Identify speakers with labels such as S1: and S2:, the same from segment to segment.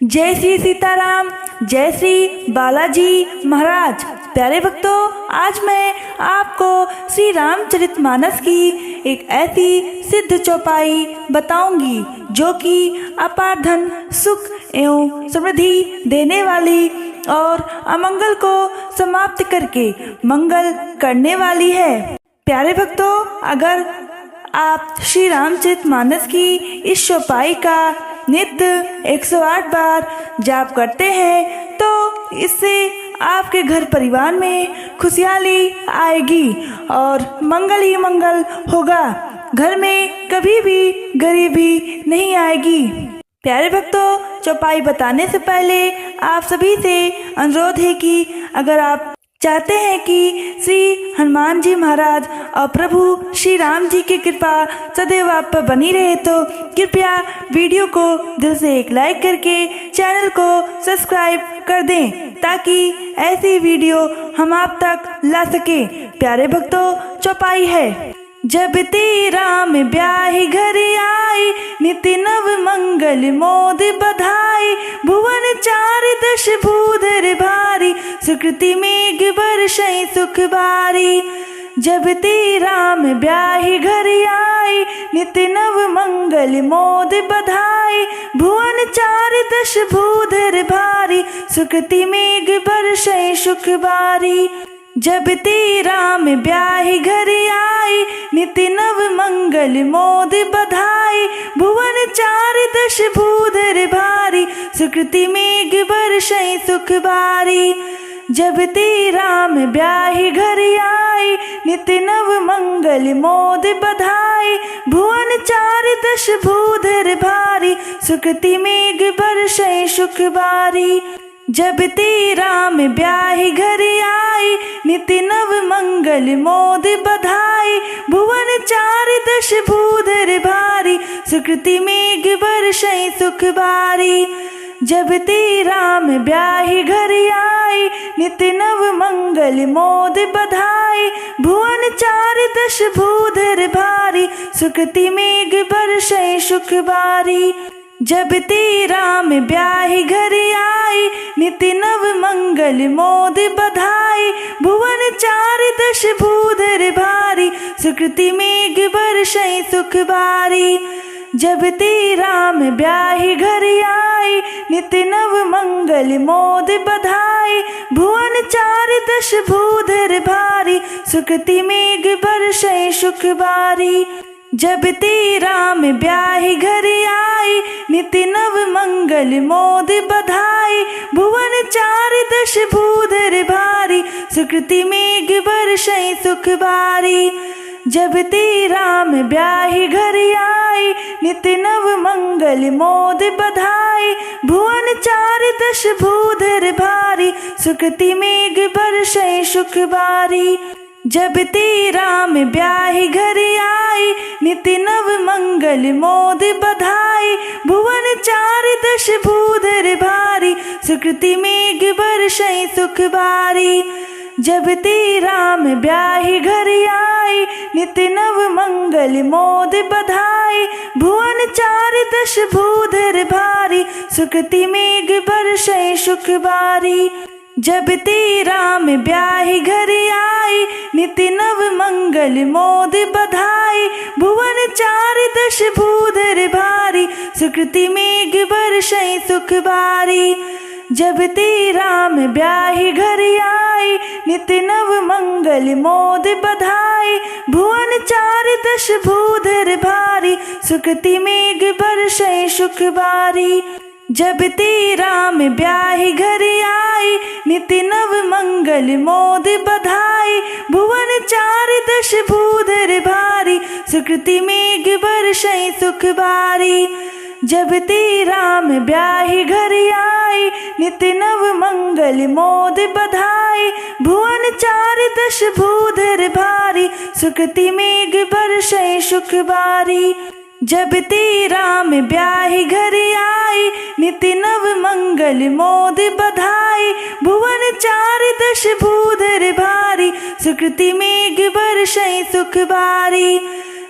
S1: जय श्री सीताराम, जय श्री बालाजी महाराज। प्यारे भक्तों, आज मैं आपको श्री रामचरितमानस की एक ऐसी सिद्ध चौपाई बताऊंगी जो कि अपार धन, सुख एवं समृद्धि देने वाली और अमंगल को समाप्त करके मंगल करने वाली है। प्यारे भक्तों, अगर आप श्री रामचरितमानस की इस चौपाई का नित्य 108 बार जाप करते हैं तो इससे आपके घर परिवार में खुशहाली आएगी और मंगल ही मंगल होगा। घर में कभी भी गरीबी नहीं आएगी। प्यारे भक्तों, चौपाई बताने से पहले आप सभी से अनुरोध है कि अगर आप चाहते हैं कि श्री हनुमान जी महाराज और प्रभु श्री राम जी की कृपा सदैव आप पर बनी रहे तो कृपया वीडियो को दिल से एक लाइक करके चैनल को सब्सक्राइब कर दें ताकि ऐसी वीडियो हम आप तक ला सके। प्यारे भक्तों, चौपाई है। जब ते राम ब्याहि घर आई, नित्य नव मंगल मोद बधाई। भुवन चार दश भूधर भारी, सुकृति मेघ बरसै सुख बारी। जब ते राम ब्याहि घर आई, नित्य नव मंगल मोद बधाई। भुवन चार दश भूधर भारी, सुकृति मेघ बरसै सुख बारी। जब ते राम ब्याहि घर आई, नित्य नव मंगल मोद बधाई। भुवन चार दश भूधर भारी, सुकृति मेघ बरसै सुख बारी। जब ते राम ब्याहि घर आई, नित्य नव मंगल मोद बधाई। भुवन चार दश भूधर भारी, सुकृति मेघ बरसै सुख बारी। जब ते राम ब्याहि घर आई, नित्य नव मंगल मोद बधाई। भुवन चार दश भूधर भारी, सुकृति मेघ बरसै सुख बारी। जब ते राम ब्याहि घर आई, नित्य नव मंगल मोद बधाई। भुवन चार दश भूधर भारी, सुकृति मेघ बरसै सुख बारी। जब ते राम ब्याहि घर आई, नित्य नव मंगल मोद बधाई। भुवन चार दश भूधर भारी, सुकृति मेघ बरसै सुख बारी। जब ते राम ब्याहि घर आई, नित्य नव मंगल मोद बधाई। भुवन चार दश भूधर भारी, सुकृति मेघ बरसै सुख बारी। जब ते राम ब्याहि घर आई, नित्य नव मंगल मोद बधाई। भुवन चार दश भूधर भारी, सुकृति मेघ बरसै सुख बारी। जब ते राम ब्याहि घर आई, नित्य नव मंगल मोद बधाई। भुवन चार दश भूधर भारी, सुकृति मेघ बरसै सुख बारी। जब ते राम ब्याहि घर आई, नित्य नव मंगल मोद बधाई। भुवन चार दश भूधर भारी, सुकृति मेघ बरसै सुख बारी। जब ते राम ब्याहि घर आई, नित्य नव मंगल मोद बधाई। भुवन चार दश भूधर भारी, सुकृति मेघ बरसै सुख बारी। जब ते राम ब्याहि घर आई, नित्य नव मंगल मोद बधाई। भुवन चार दश भूधर भारी, सुकृति मेघ बरसै सुख बारी। जब ते राम ब्याहि घर आई, नित्य नव मंगल मोद बधाई। भुवन चार दश भूधर भारी, सुकृति मेघ बरसै सुख बारी। जब ते राम ब्याहि घर आई, नित्य नव मंगल मोद बधाई। भुवन चार दश भूधर भारी, सुकृति मेघ बरसै सुख बारी। जब ते राम ब्याहि घर आई, नित्य नव मंगल मोद बधाई। भुवन चार दश भूधर भारी, सुकृति मेघ बरसै सुख बारी। जब ते राम ब्याहि घर आई, नित्य नव मंगल मोद बधाई। भुवन चार दश भूधर भारी, सुकृति मेघ बरसै सुख बारी।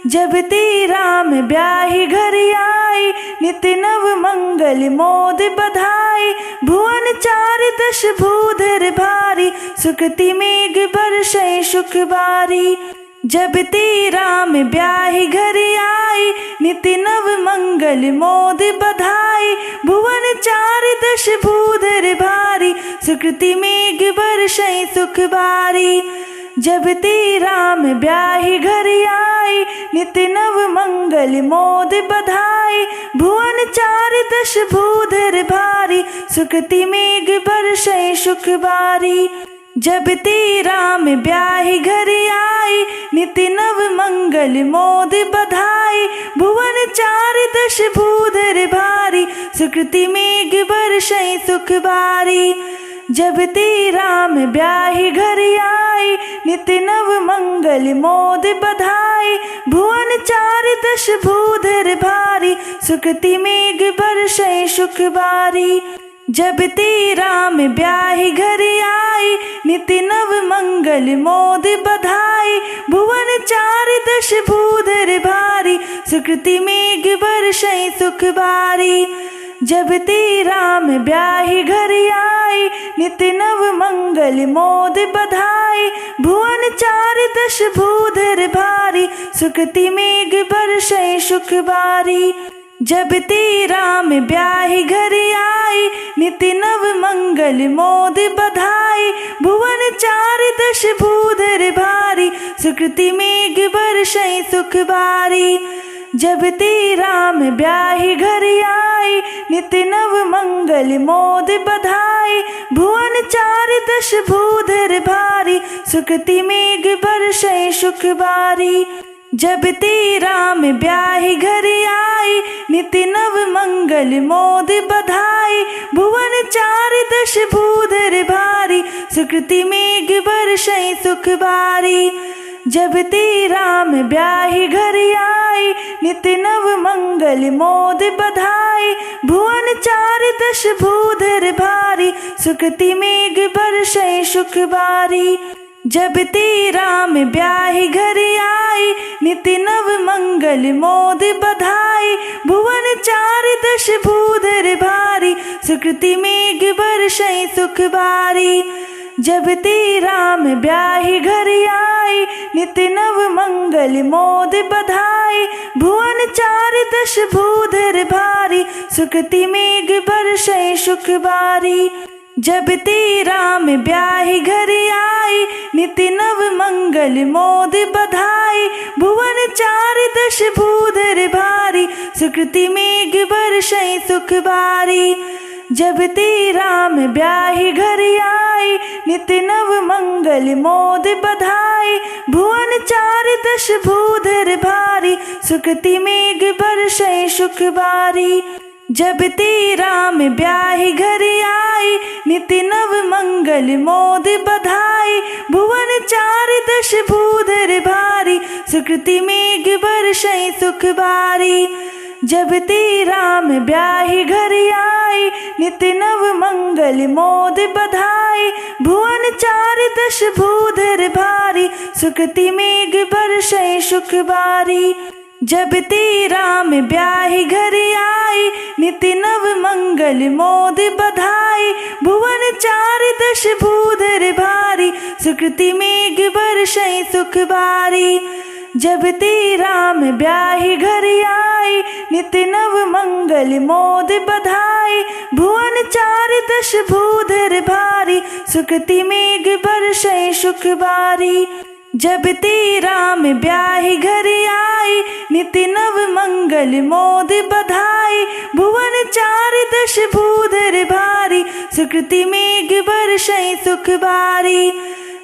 S1: जब ती राम ब्याहि घर आई, नित्य नव मंगल मोद बधाई। भुवन चार दश भूधर भारी, सुकृति मेघ बरसै सुख बारी। जब ती राम ब्याहि घर आई, नित्य नव मंगल मोद बधाई। भुवन चार दश भूधर भारी, सुकृति मेघ बरसै सुख बारी। जब ती राम ब्याहि घर आई, नित्य नव मंगल मोद बधाई। भुवन चार दश भूधर भारी, सुकृति मेघ बरसै सुख बारी। जब ती राम ब्याहि घर आई, नित्य नव मंगल मोद बधाई। भुवन चार दश भूधर भारी, सुकृति मेघ बरसै सुख बारी। जब ती राम ब्याहि घर आई, नित्य नव मंगल मोद बधाई। भुवन चार दश भूधर भारी, सुकृति मेघ बरसै सुख बारी। जब ती राम ब्याहि घर आई, नित्य नव मंगल मोद बधाई। भुवन चार दश भूधर भारी, सुकृति मेघ बरसै सुख बारी। जब ती राम ब्याहि घर आई, नित्य नव मंगल मोद बधाई। भुवन चार दश भूधर भारी, सुकृति मेघ बरसै सुख बारी। जब ती राम ब्याहि घर आई, नित्य नव मंगल मोद बधाई। भुवन चार दश भूधर भारी, सुकृति मेघ बरसै सुख बारी। जब ती राम ब्याहि घर आई, नित्य नव मंगल मोद बधाई। भुवन चार दश भूधर भारी, सुकृति मेघ बरसै सुख बारी। जब ती राम ब्याहि घर आई, नित्य नव मंगल मोद बधाई। भुवन चार दश भूधर भारी, सुकृति मेघ बरसै सुख बारी। जब ती राम ब्याहि घर आई, नित्य नव मंगल मोद बधाई। भुवन चार दश भूधर भारी, सुकृति मेघ बरसै सुख बारी। जब ती राम ब्याहि घर आई, नित्य नव मंगल मोद बधाई। भुवन चार दश भूधर भारी, सुकृति मेघ बरसै सुख बारी। जब ती राम ब्याहि घर आई, नित्य नव मंगल मोद बधाई। भुवन चार दश भूधर भारी, सुकृति मेघ बरसै सुख बारी। जब ती राम ब्याहि घर आई, नित्य नव मंगल मोद बधाई। भुवन चार दश भूधर भारी, सुकृति मेघ बरसै सुख बारी। जब ती राम ब्याहि घर आई, नित्य नव मंगल मोद बधाई। भुवन चार दश भूधर भारी, सुकृति मेघ बरसै सुख बारी। जब ती राम ब्याहि घर आई, नित्य नव मंगल मोद बधाई। भुवन चार दश भूधर भारी, सुकृति मेघ बरसै सुख बारी। जब ती राम ब्याहि घर आई, नित्य नव मंगल मोद बधाई। भुवन चार दश भूधर भारी, सुकृति मेघ बरसै सुख बारी। जब ती राम ब्याहि घर आई, नित्य नव मंगल मोद बधाई। भुवन चार दश भूधर भारी, सुकृति मेघ बरसै सुख बारी। जब ती राम ब्याहि घर आई, नित्य नव मंगल मोद बधाई। भुवन चार दश भूधर भारी, सुकृति मेघ बरसै सुख बारी। जब ती राम ब्याहि घर आई, नित्य नव मंगल मोद बधाई। भुवन चार दश भूधर भारी, सुकृति मेघ बरसै सुख बारी।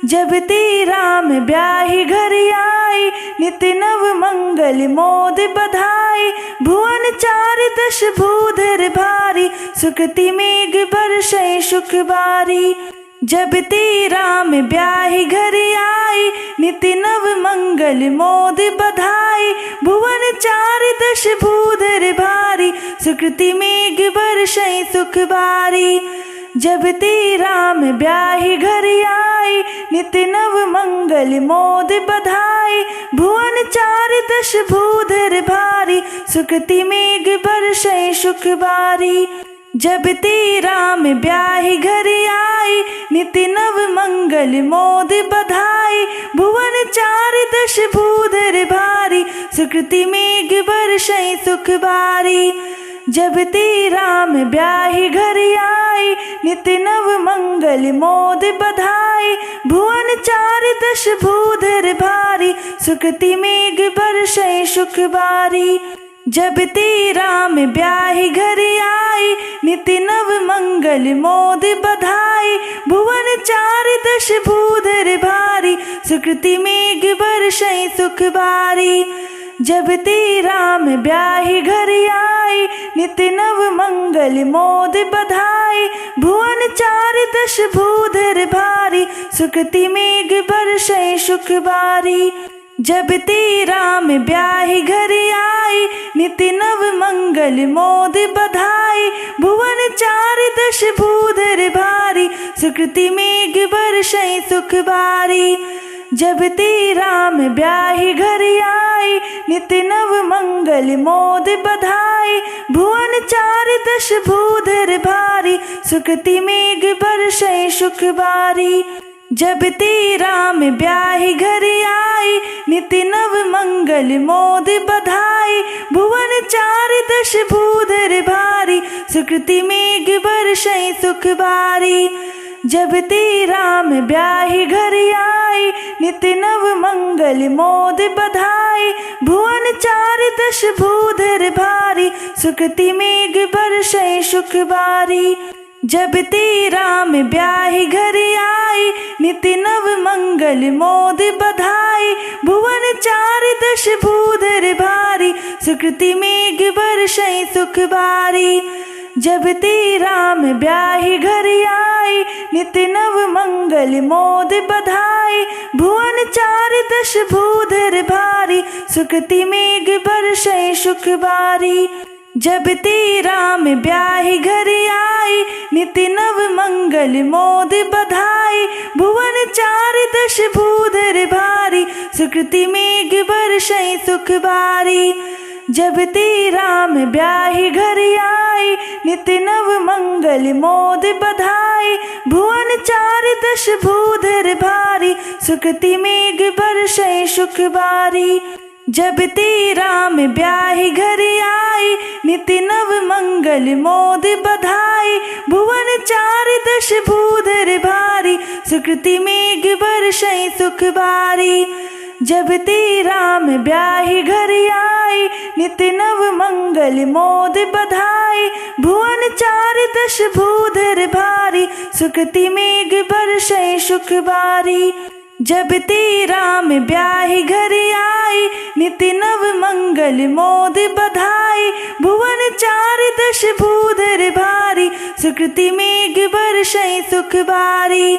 S1: जब ती राम ब्याहि घर आई, नित्य नव मंगल मोद बधाई। भुवन चार दश भूधर भारी, सुकृति मेघ बरसै सुख बारी। जब ती राम ब्याहि घर आई, नित्य नव मंगल मोद बधाई। भुवन चार दश भूधर भारी, सुकृति मेघ बरसै सुख बारी। जब ती राम ब्याहि घर आई, नित नव मंगल मोद बधाई। भुवन चारि दश भूधर भारी, सुकृति मेघ बरसै सुख बारी। जब ती राम ब्याहि घर आई, नित नव मंगल मोद बधाई। भुवन चारि दश भूधर भारी, सुकृति मेघ बरसै सुख बारी। जब ती राम ब्याहि घर आई, नित नव मंगल मोद बधाई। भुवन चारि दश भूधर भारी, सुकृति मेघ बरसै सुख बारी। जब ती राम ब्याहि घर आई, नित नव मंगल मोद बधाई। भुवन चारि दश भूधर भारी, सुकृति मेघ बरसै सुख बारी। जब ती राम ब्याहि घर आई, नित नव मंगल मोद बधाई। भुवन चारि दश भूधर भारी, सुकृति मेघ बरसै सुख बारी। जब ती राम ब्याहि घर आई, नित नव मंगल मोद बधाई। भुवन चारि दश भूधर भारी, सुकृति मेघ बरसै सुख बारी। जब ती राम ब्याहि घर आई, नित नव मंगल मोद बधाई। भुवन चारि दश भूधर भारी, सुकृति मेघ बरसै सुख बारी। जब ती राम ब्याहि घर आई, नित नव मंगल मोद बधाई। भुवन चारि दश भूधर भारी, सुकृति मेघ बरसै सुख बारी। जब ती राम ब्याहि घर आई, नित नव मंगल मोद बधाई। भुवन चारि दश भूधर भारी, सुकृति मेघ बरसै सुख बारी। जब ती राम ब्याहि घर आई, नित नव मंगल मोद बधाई। भुवन चारि दश भूधर भारी, सुकृति मेघ बरसै सुख बारी। जब ती राम ब्याहि घर आई, नित नव मंगल मोद बधाई। भुवन चारि दश भूधर भारी, सुकृति मेघ बरसै सुख बारी। जब ती राम ब्याहि घर आई, नित नव मंगल मोद बधाई। भुवन चारि दश भूधर भारी, सुकृति मेघ बरसै सुख बारी। जब ती राम ब्याहि घर आई, नित नव मंगल मोद बधाई। भुवन चारि दश भूधर भारी, सुकृति मेघ बरसै सुख बारी। जब ती राम ब्याहि घर आई, नित नव मंगल मोद बधाई। भुवन चारि दश भूधर भारी, सुकृति मेघ बरसै सुख बारी। जब ती राम ब्याहि घर आई, नित नव मंगल मोद बधाई। भुवन चारि दश भूधर भारी, सुकृति मेघ बरसै सुख बारी। जब ती राम ब्याहि घर आई, नित नव मंगल मोद बधाई। भुवन चारि दश भूधर भारी, सुकृति मेघ बरसै सुख बारी।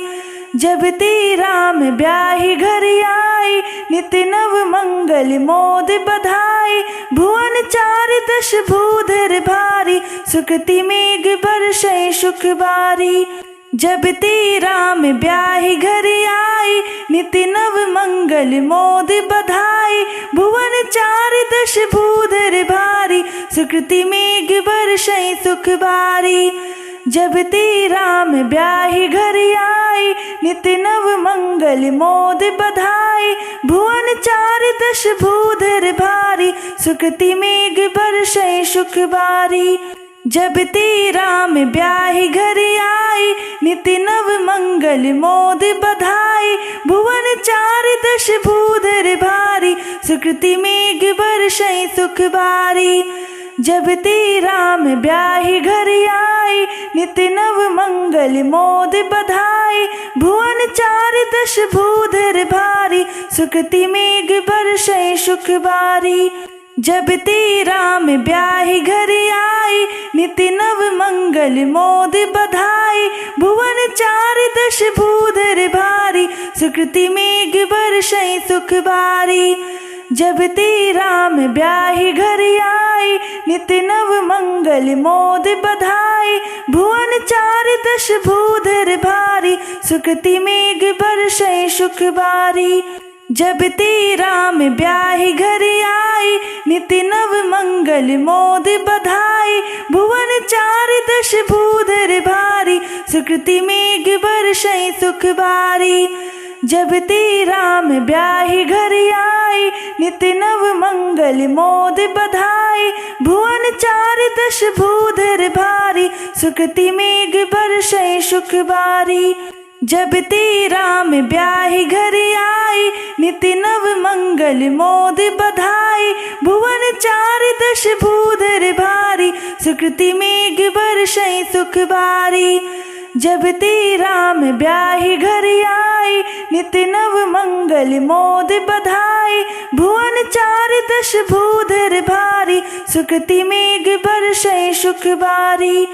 S1: जब ती राम ब्याहि घर आई, नित नव मंगल मोद बधाई। भुवन चारि दश भूधर भारी, सुकृति मेघ बरसै सुख बारी। जब ती राम ब्याहि घर आई, नित नव मंगल मोद बधाई। भुवन चारि दश भूधर भारी, सुकृति मेघ बरसै सुख बारी। जब ती राम ब्याहि घर आई, नित नव मंगल मोद बधाई। भुवन चारि दश भूधर भारी, सुकृति मेघ बरसै सुख बारी। जब ती राम ब्याहि घर आई, नित नव मंगल मोद बधाई। भुवन चारि दश भूधर भारी, सुकृति मेघ बरसै सुख बारी। जब ती राम ब्याहि घर आई, नित नव मंगल मोद बधाई। भुवन चारि दश भूधर भारी, सुकृति मेघ बरसै सुख बारी। जब ती राम ब्याहि घर आई, नित नव मंगल मोद बधाई। भुवन चारि दश भूधर भारी, सुकृति मेघ बरसै सुख बारी। जब ती राम ब्याहि घर आई, आई, नित्य नव मंगल मोद बधाई। भुवन चार दश भूधर भारी, सुकृति मेघ बरसै सुख बारी। जब ते राम ब्याहि घर आई, नित्य नव मंगल मोद बधाई। भुवन चार दश भूधर भारी, सुकृति मेघ बरसै सुख बारी। जब ते राम ब्याहि घर आई, नित्य नव मंगल मोद बधाई। भुवन चार दश भूधर भारी, सुकृति मेघ बरसै सुख बारी। जब ते राम ब्याहि घर आई, नित्य नव मंगल मोद बधाई। भुवन चार दश भूधर भारी, सुकृति मेघ बरसै सुख बारी। जब ते राम ब्याहि घर आई, नित्य नव मंगल मोद बधाई। भुवन चार दश भूधर भारी, सुकृति मेघ बरसै सुख बारी।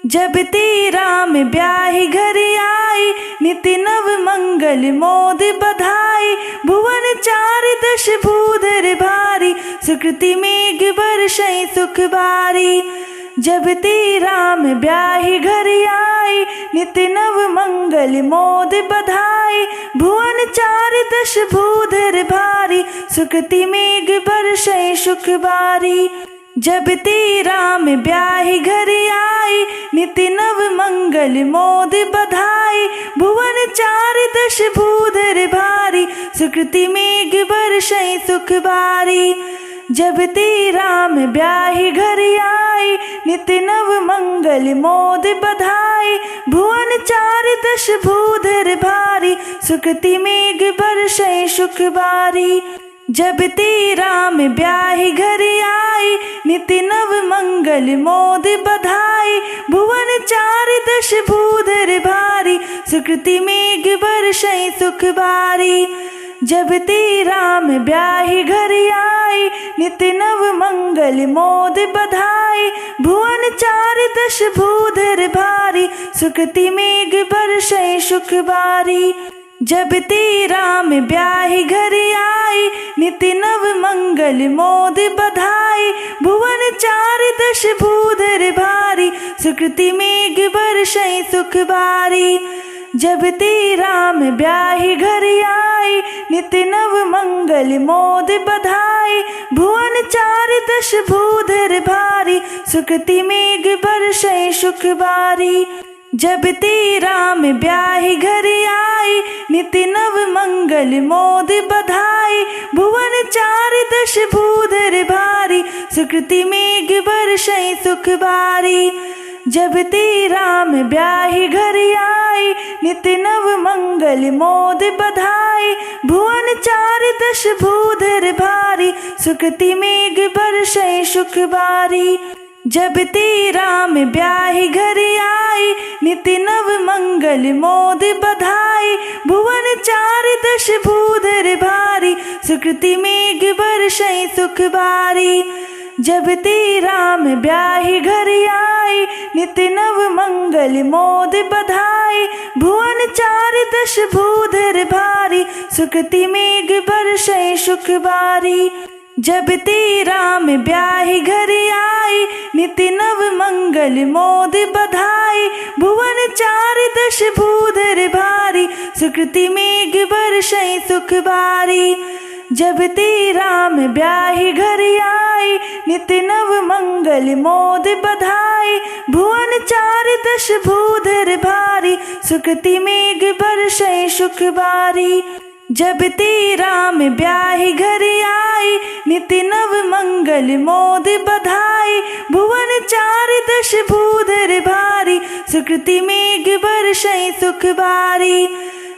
S1: जब ते राम ब्याहि घर आई, नित्य नव मंगल मोद बधाई। भुवन चार दश भूधर भारी, सुकृति मेघ बरसै सुख बारी। जब ते राम ब्याहि घर आई, नित्य नव मंगल मोद बधाई। भुवन चार दश भूधर भारी, सुकृति मेघ बरसै सुख बारी। जब ते राम ब्याहि घर आई, नित्य नव मंगल मोद बधाई। भुवन चार दश भूधर भारी, सुकृति मेघ बरसै सुख बारी। जब ते राम ब्याहि घर आई, नित्य नव मंगल मोद बधाई। भुवन चार दश भूधर भारी, सुकृति मेघ बरसै सुख बारी। जब ते राम ब्याहि घर आई, नित्य नव मंगल मोद बधाई। भुवन चार दश भूधर भारी, सुकृति मेघ बरसै सुख बारी। जब ते राम ब्याहि घर आई, नित्य नव मंगल मोद बधाई। भुवन चार दश भूधर भारी, सुकृति मेघ बरसै सुख बारी। जब ते राम ब्याहि घर आई, नित्य नव मंगल मोद बधाई। भुवन चार दश भूधर भारी, सुकृति मेघ बरसै सुख बारी। जब ते राम ब्याहि घर आई, नित्य नव मंगल मोद बधाई। भुवन चार दश भूधर भारी, सुकृति मेघ बरसै सुख बारी। जब ते राम ब्याहि घर आई, नित्य नव मंगल मोद बधाई। भुवन चार दश भूधर भारी, सुकृति मेघ बरसै सुख बारी। जब ते राम ब्याहि घर आई, नित्य नव मंगल मोद बधाई। भुवन चार दश भूधर भारी, सुकृति मेघ बरसै सुख बारी। जब ते राम ब्याहि घर आई, नित्य नव मंगल मोद बधाई। भुवन चार दश भूधर भारी, सुकृति मेघ बरसै सुख बारी। जब ते राम ब्याहि घर आई, नित्य नव मंगल मोद बधाई। भुवन चार दश भूधर भारी, सुकृति मेघ बरसै सुख बारी। जब ते राम ब्याहि घर आई, नित्य नव मंगल मोद बधाई। भुवन चार दश भूधर भारी, सुकृति मेघ बरसै सुख बारी। जब ते राम ब्याहि घर आई, नित्य नव मंगल मोद बधाई। भुवन चार दश भूधर भारी, सुकृति मेघ बरसै सुख बारी। जब ते राम ब्याहि घर आई, नित्य नव मंगल मोद बधाई। भुवन चार दश भूधर भारी, सुकृति मेघ बरसै सुख बारी।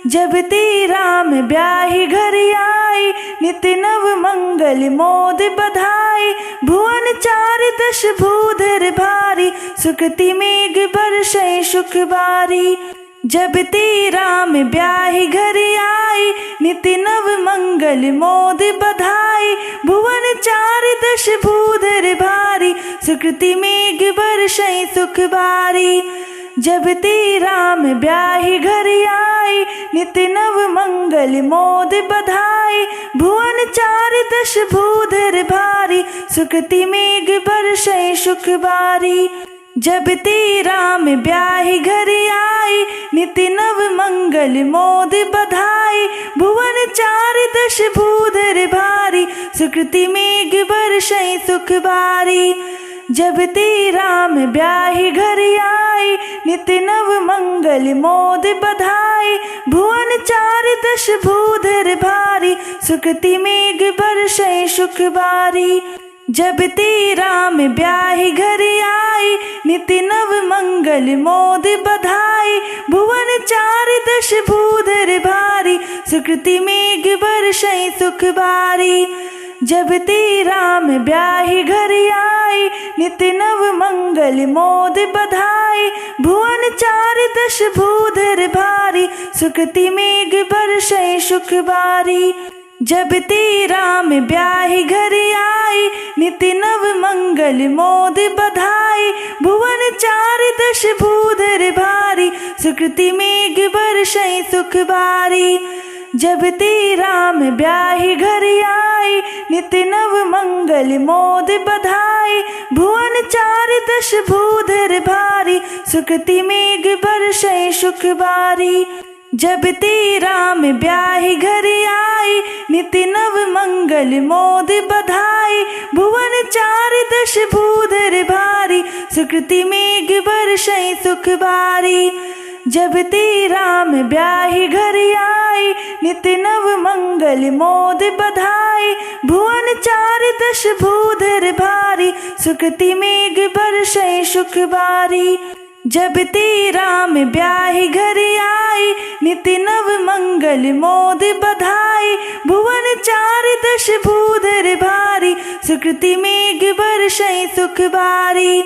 S1: जब ते राम ब्याहि घर आई, नित्य नव मंगल मोद बधाई। भुवन चार दश भूधर भारी, सुकृति मेघ बरसै सुख बारी। जब ते राम ब्याहि घर आई, नित्य नव मंगल मोद बधाई। भुवन चार दश भूधर भारी, सुकृति मेघ बरसै सुख बारी। जब ते राम ब्याहि घर आई, नित नव मंगल मोद बधाई। भुवन चारि दश भूधर भारी, सुकृति मेघ बरसै सुख बारी। जब ते राम ब्याहि घर आई, नित नव मंगल मोद बधाई। भुवन चारि दश भूधर भारी, सुकृति मेघ बरसै सुख बारी। जब ते राम ब्याहि घर आई, नित नव मंगल मोद बधाई। भुवन चारि दश भूधर भारी, सुकृति मेघ बरसै सुख बारी। जब ते राम ब्याहि घर आई, नित नव मंगल मोद बधाई। भुवन चारि दश भूधर भारी, सुकृति मेघ बरसै सुख बारी। जब ते राम ब्याहि घर आई, नित नव मंगल मोद बधाई। भुवन चारि दश भूधर भारी, सुकृति मेघ बरसै सुख बारी। जब ते राम ब्याहि घर आई, नित नव मंगल मोद बधाई। भुवन चारि दश भूधर भारी, सुकृति मेघ बरसै सुख बारी। जब ते राम ब्याहि घर आई, नित नव मंगल मोद बधाई। भुवन चारि दश भूधर भारी, सुकृति मेघ बरसै सुख बारी। जब ते राम ब्याहि घर आई, नित नव मंगल मोद बधाई। भुवन चारि दश भूधर भारी, सुकृति मेघ बरसै सुख बारी। जब ते राम ब्याहि घर आई, नित नव मंगल मोद बधाई। भुवन चारि दश भूधर भारी, सुकृति मेघ बरसै सुख बारी। जब ते राम ब्याहि घर आई, नित नव मंगल मोद बधाई। भुवन चारि दश भूधर भारी, सुकृति मेघ बरसै सुख बारी।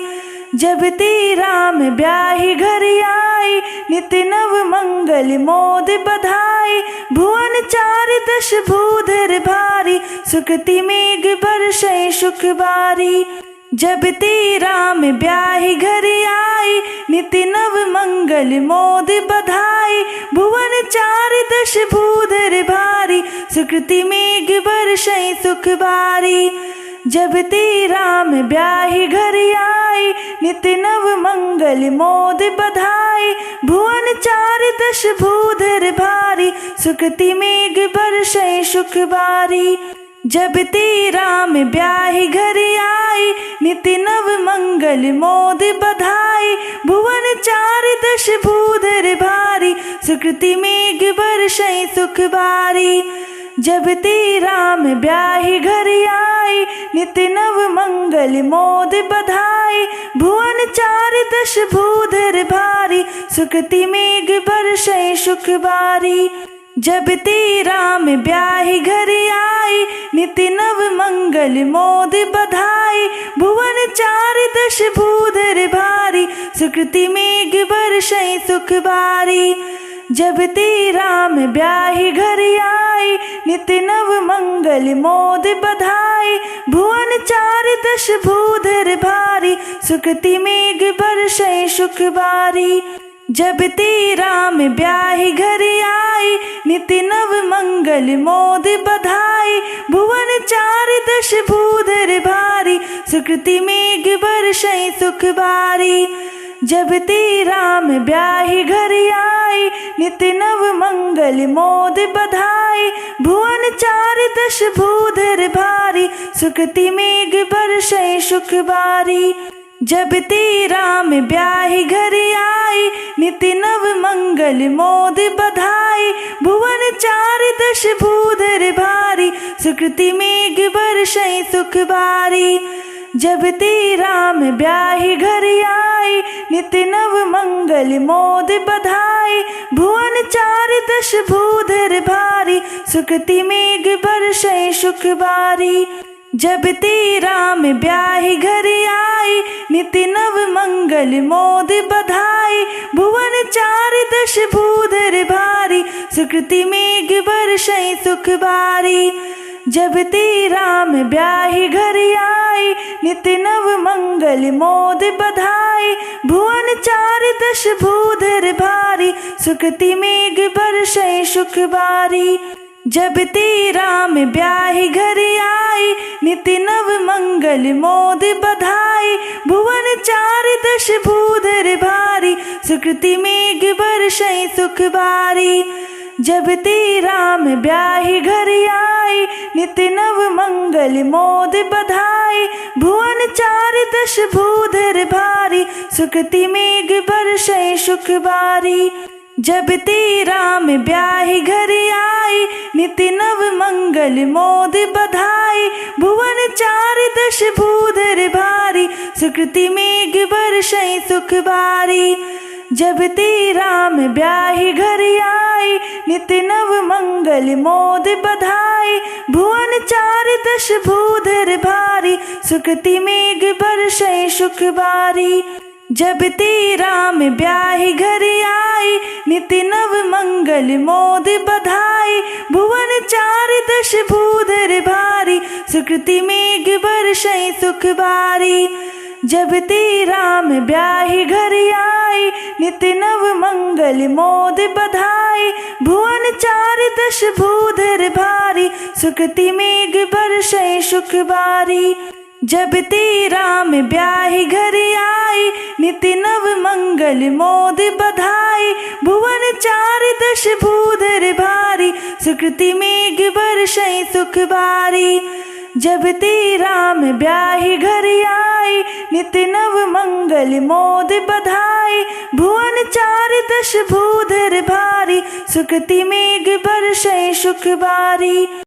S1: जब ते राम ब्याहि घर आई, नित नव मंगल मोद बधाई। भुवन चारि दश भूधर भारी, सुकृति मेघ बरसै सुख बारी। जब ते राम ब्याहि घर आई, नित नव मंगल मोद बधाई। भुवन चारि दश भूधर भारी, सुकृति मेघ बरसै सुख बारी। जब ते राम ब्याहि घर आई, नित नव मंगल मोद बधाई। भुवन चारि दश भूधर भारी, सुकृति मेघ बरसै सुख बारी। जब ते राम ब्याहि घर आई, नित नव मंगल मोद बधाई। भुवन चारि दश भूधर भारी, सुकृति मेघ बरसै सुख बारी। जब ते राम ब्याहि घर आई, नित नव मंगल मोद बधाई। भुवन चारि दश भूधर भारी, सुकृति मेघ बरसै सुख बारी। जब ते राम ब्याहि घर आई, नित नव मंगल मोद बधाई। भुवन चारि दश भूधर भारी, सुकृति मेघ बरसै सुख बारी। जब ते राम ब्याहि घर आई, नित नव मंगल मोद बधाई। भुवन चारि दश भूधर भारी, सुकृति मेघ बरसै सुख बारी। जब ते राम ब्याहि घर आई, नित नव मंगल मोद बधाई। भुवन चारि दश भूधर भारी, सुकृति मेघ बरसै सुख बारी। जब ते राम ब्याहि घर आई, नित नव मंगल मोद बधाई। भुवन चारि दश भूधर भारी, सुकृति मेघ बरसै सुख बारी। जब ते राम ब्याहि घर आई, नित नव मंगल मोद बधाई। भुवन चारि दश भूधर भारी, सुकृति मेघ बरसै सुख बारी। जब ते राम ब्याहि घर आई, नित नव मंगल मोद बधाई। भुवन चारि दश भूधर भारी, सुकृति मेघ बरसै सुख बारी। जब ते राम ब्याहि घर आई, नित नव मंगल मोद बधाई। भुवन चारि दश भूधर भारी, सुकृति मेघ बरसै सुख बारी। जब ते राम ब्याहि घर आई, नित नव मंगल मोद बधाई। भुवन चार दश भूधर भारी, सुकृति मेघ बरसै सुख बारी। जब ते राम ब्याहि घर आई, नित्य नव मंगल मोद बधाई। भुवन चार दश भूधर भारी, सुकृति मेघ बरसै सुख बारी। जब ते राम ब्याहि घर आई, नित्य नव मंगल मोद बधाई। भुवन चार दश भूधर भारी, सुकृति मेघ बरसै सुख बारी। जब ते राम ब्याहि घर आई, नित्य नव मंगल मोद बधाई। भुवन चार दश भूधर भारी, सुकृति मेघ बरसै सुख बारी। जब ते राम ब्याहि घर आई, नित्य नव मंगल मोद बधाई। भुवन चार दश भूधर भारी, सुकृति मेघ बरसै सुख बारी। जब ते राम ब्याहि घर आई, नित्य नव मंगल मोद बधाई। भुवन चार दश भूधर भारी, सुकृति मेघ बरसै सुख बारी। जब ते राम ब्याहि घर आई, नित्य नव मंगल मोद बधाई। भुवन चार दश भूधर भारी, सुकृति मेघ बरसै सुख बारी। जब ते राम ब्याहि घर आई, नित्य नव मंगल मोद बधाई। भुवन चार दश भूधर भारी, सुकृति मेघ बरसै सुख बारी। जब ते राम ब्याहि घर आई, नित्य नव मंगल मोद बधाई। भुवन चार दश भूधर भारी, सुकृति मेघ बरसै सुख बारी।